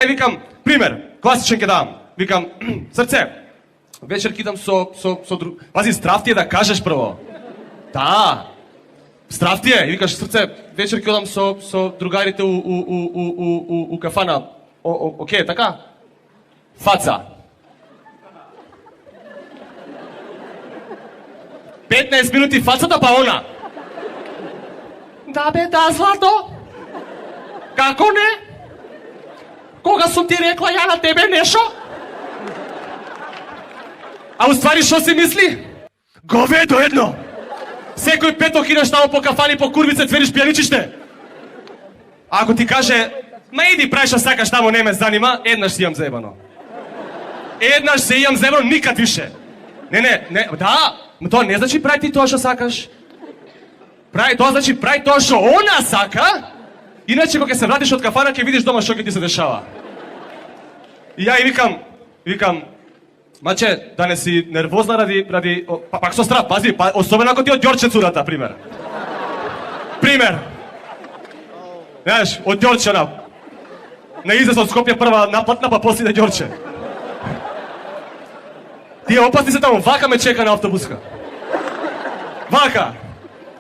Викам, пример, класичен ќе давам. Викам, срце, вечер кидам со друг... Пази, страв ти е да кажеш прво. Да. Страв ти е. И викаш, срце, вечер ќе одам со другарите у кафана. Океј, така? Фаца. 15 минути фацата, па она. Да бе, да, Злато. Како не? Кога сум ти рекла ја на тебе нешо? А уствари шо си мисли? Говедо едно! Секој петок идеш таму по кафани, по курвице, цвериш пијаничиште. Ако ти каже, ма иди прави шо сакаш таму, не ме занима, еднаш си имам заебано. Еднаш се имам заебано, никад више. Не, да, тоа не значи прави ти тоа шо сакаш. Тоа значи прави тоа шо она сака, иначе кога ќе се вратиш од кафана, ќе видиш дома шо ќе ти се дешава. И ја и викам, маче, да не си нервозна ради пак со страв, пази, особено ако ти од Ѓорче цурата, пример. Знаеш, од Ѓорче на излез од Скопје прва напатна, па после да Ѓорче. Тие опасни се таму, вака ме чека на автобуска. Вака.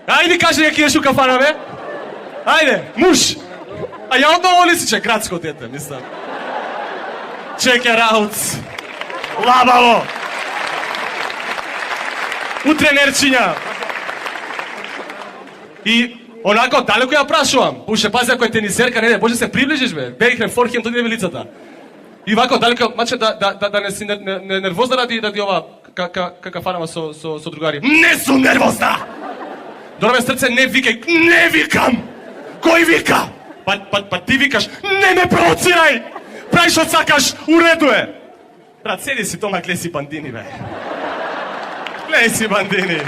Ајде кажи ја кидеш у кафана, бе. Ајде, муж. А ја одново лисиче, градско дете, мислам. Check it out. Лабаво. Утре нерчиња. И онако далеко ја прашувам. Пуше, пази ако е тенисерка, не, може се приближиш, бе. Бейхрем, форхем, тоди не лицата. И вако далеко, маче да не си нервозна ради ова кафанама со другари. Не сум нервозна! Добре, срце, не викај, не викам! Кој вика? Па ти викаш, не ме провоцирај! Прави шо сакаш, уреду е! Брат, седи си тома, гледай си бандини, бе. Гледай си бандини.